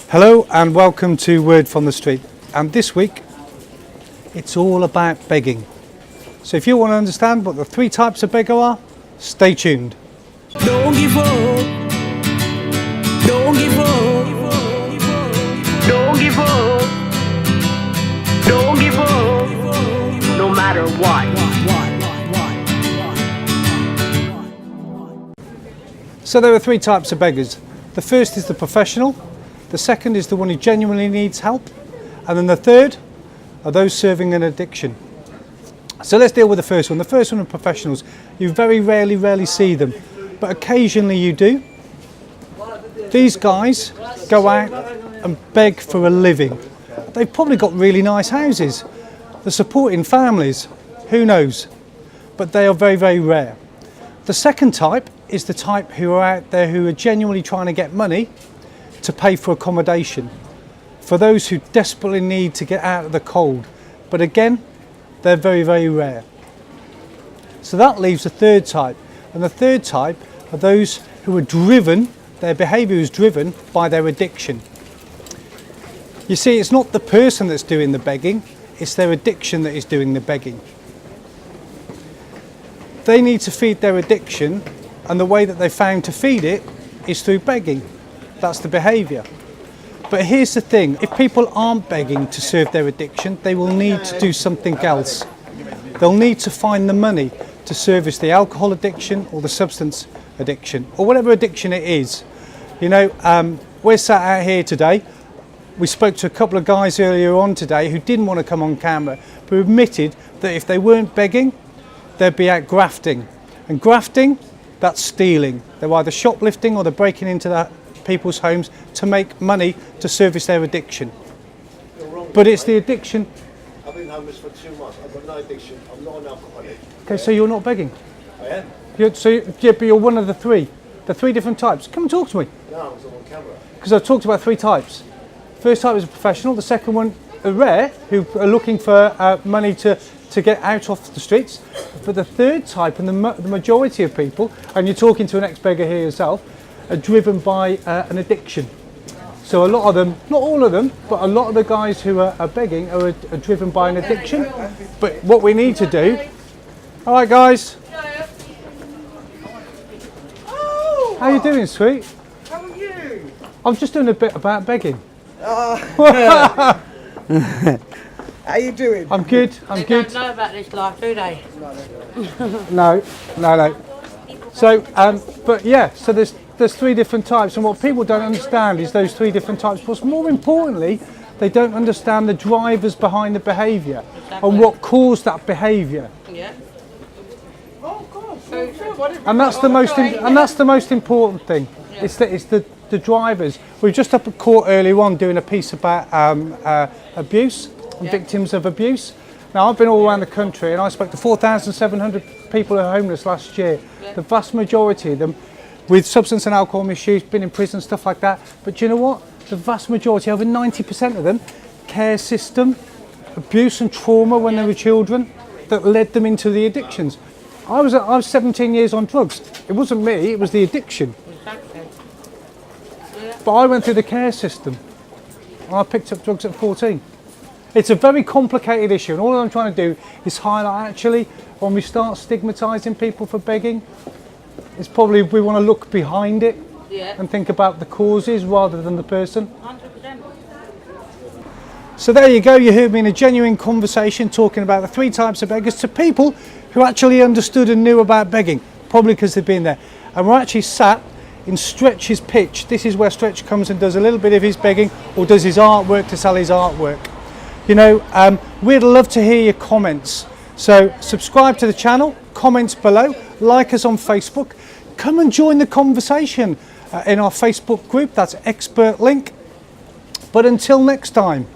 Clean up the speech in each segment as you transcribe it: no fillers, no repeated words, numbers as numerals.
Hello and welcome to Word from the Street, and this week it's all about begging. So if you want to understand what the three types of beggar are, stay tuned. Don't give up. Don't give up. Don't give up. Don't give up. No matter what. So there are three types of beggars. The first is the professional, the second is the one who genuinely needs help, and then the third are those serving an addiction. So let's deal with the first one. The first one are professionals. You very rarely see them, but occasionally you do. These guys go out and beg for a living. They've probably got really nice houses. They're supporting families. Who knows? But they are very rare. The second type is the type who are out there who are genuinely trying to get money to pay for accommodation, for those who desperately need to get out of the cold. But again, they're very rare. So that leaves a third type, and the third type are those who are driven, their behaviour is driven by their addiction. You see, it's not the person that's doing the begging, it's their addiction that is doing the begging. They need to feed their addiction, and the way that they found to feed it is through begging. That's the behaviour. But here's the thing, if people aren't begging to serve their addiction, they will need to do something else. They'll need to find the money to service the alcohol addiction or the substance addiction, or whatever addiction it is. You know, we're sat out here today. We spoke to a couple of guys earlier on today who didn't want to come on camera, but admitted that if they weren't begging, they'd be out grafting. And grafting, that's stealing. They're either shoplifting or they're breaking into people's homes to make money to service their addiction. But it's the addiction. I've been homeless for 2 months. I've got no addiction. I'm not an alcoholic. Okay, so you're not begging? I am. Yeah, but you're one of the three different types. Come and talk to me. No, I was on camera. Because I've talked about three types. First type is a professional. The second one are rare, who are looking for money to get out off the streets. But the third type, and the majority of people, and you're talking to an ex-beggar here yourself, are driven by an addiction. So a lot of them, not all of them, but a lot of the guys who are begging are driven by an addiction. But what we need to do, all right guys. Oh, How you doing, sweet? how are you? I'm just doing a bit about begging. How you doing? I'm good, I'm They good. don't know about this life, do they? No. So, but yeah, so there's three different types, and what people don't understand is those three different types. But more importantly, they don't understand the drivers behind the behaviour and what caused that behaviour. Yeah. Oh, God. And that's the most important thing. Yeah. It's the drivers. We were just up at court earlier on doing a piece about abuse and victims of abuse. Now I've been all around the country and I spoke to 4,700 people who are homeless last year. Yeah. The vast majority of them with substance and alcohol misuse, been in prison, stuff like that. But do you know what? The vast majority, over 90% of them, care system, abuse and trauma when they were children that led them into the addictions. I was 17 years on drugs. It wasn't me, it was the addiction. But I went through the care system. I picked up drugs at 14. It's a very complicated issue, and all I'm trying to do is highlight, actually, when we start stigmatising people for begging, it's probably we want to look behind it and think about the causes rather than the person. 100%. So there you go, you heard me in a genuine conversation talking about the three types of beggars to people who actually understood and knew about begging, probably because they've been there. And we're actually sat in Stretch's pitch. This is where Stretch comes and does a little bit of his begging or does his artwork to sell his artwork. You know, we'd love to hear your comments. So subscribe to the channel, comments below, like us on Facebook. Come and join the conversation in our Facebook group, that's Expert Link. But until next time,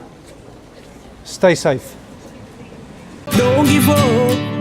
stay safe. Don't give up.